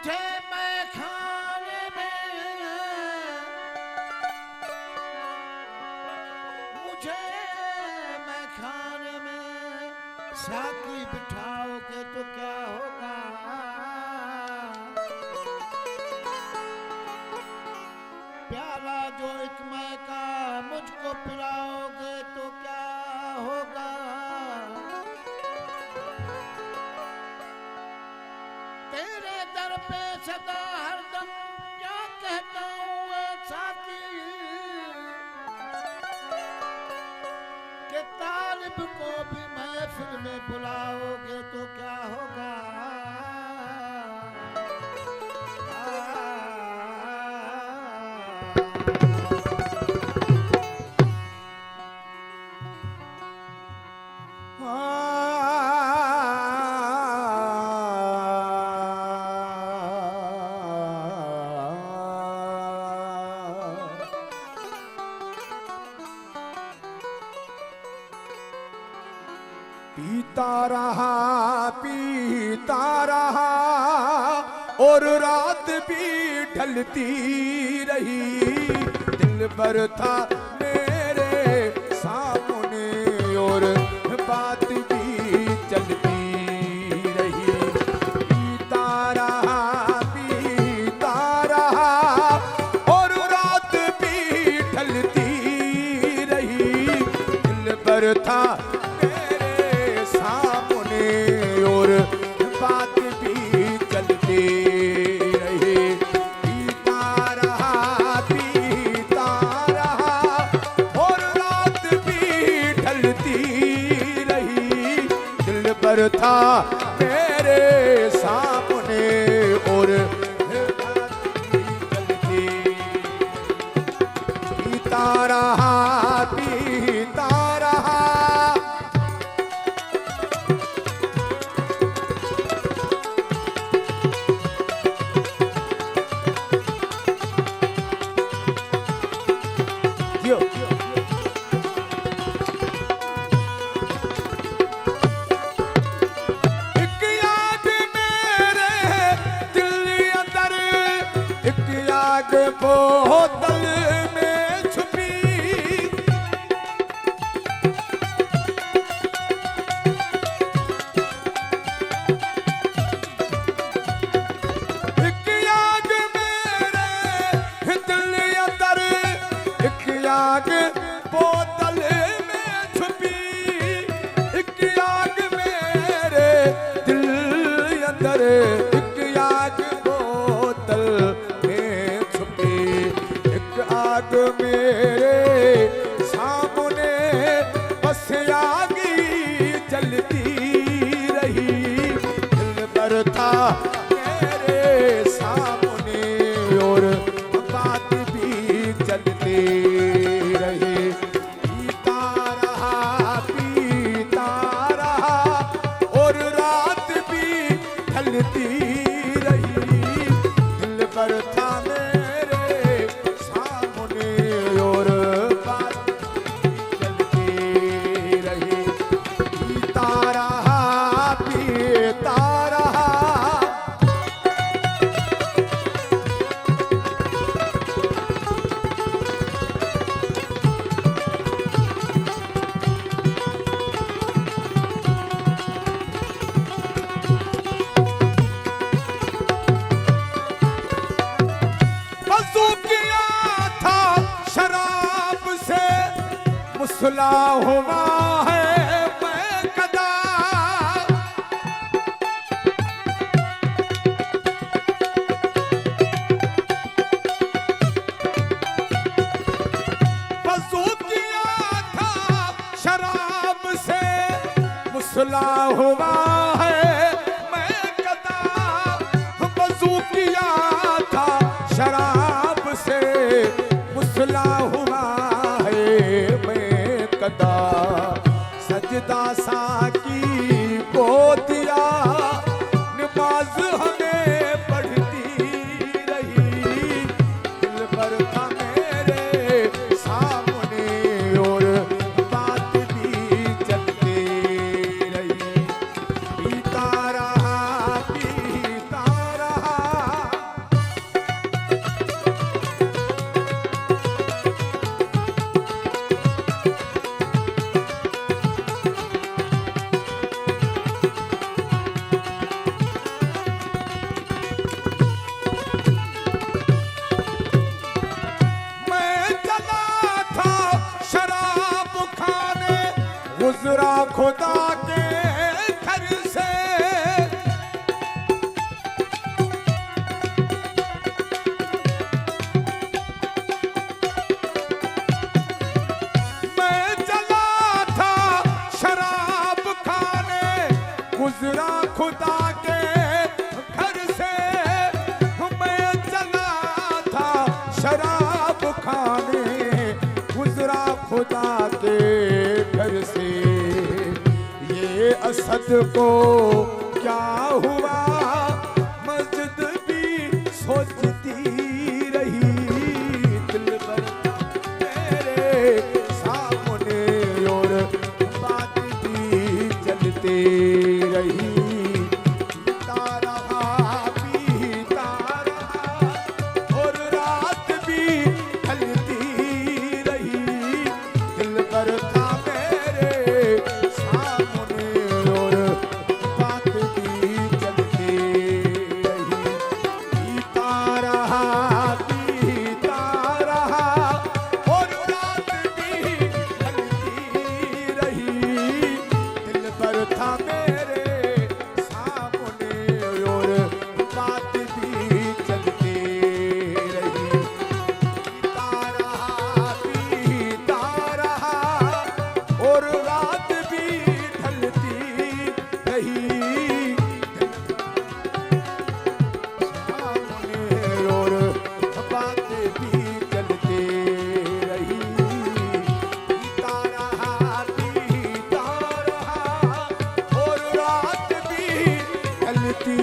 मुझे मैं खाने में, मुझे मैं खाने में साथी बिठाओगे तो क्या होगा? प्याला जो एक मैं का मुझको पिलाओगे तो क्या होगा? तेरे दर पे सदा हरदम क्या कहता हूँ ऐ साथी कि तालिब को भी महफिल में बुलाओगे तो क्या होगा? पीता रहा और रात भी ढलती रही, दिल भर था मेरे सामने और बात भी चलती रही। पीता रहा और रात भी ढलती रही, दिल भर था और बात भी चलती रही। पीता रहा और रात भी ढलती रही, दिल पर था मेरे सामने और बात भी चलती। पीता रहा बोतल में छुपी, एक आग मेरे दिल अंदर, एक आग बोतल में छुपी, एक आग मेरे दिल अंदर, एक आग बोतल आग मेरे सामने बस आगी जलती रही, दिल पर था मेरे सामने और बात भी चलती रही। पीता रहा और रात भी ढलती रही, दिल पर था मुसला हुआ है मैं कदा, वज़ू किया था शराब से, मुसला हुआ है मैं कदा, वज़ू किया था शराब से, मुसला हुआ सजदा साकी को दिया, नमाज हमें पढ़ती रही, दिल पर था मेरे सामने और बात भी चलती रही। पीता रहा गुजरा खुदा के घर से, मैं चला था शराब खाने, गुजरा खुदा के घर से, मैं चला था शराब खाने, गुजरा खुदा के घर से। ये असद को क्या हुआ, मस्जिद भी सोचती रही, दिल भर मेरे सामने और बात भी चलती रही। पीता रहा और रात भी ढलती रही, दिल भर था मेरे सामने और बात भी चलती रही। पीता रहा और रात भी ढलती रही, दिल भर था मेरे सामने और बात भी चलती रही। पीता रहा और रात भी ढलती रही, सामने और बात भी चलती रही। पीता रहा और रात भी ढलती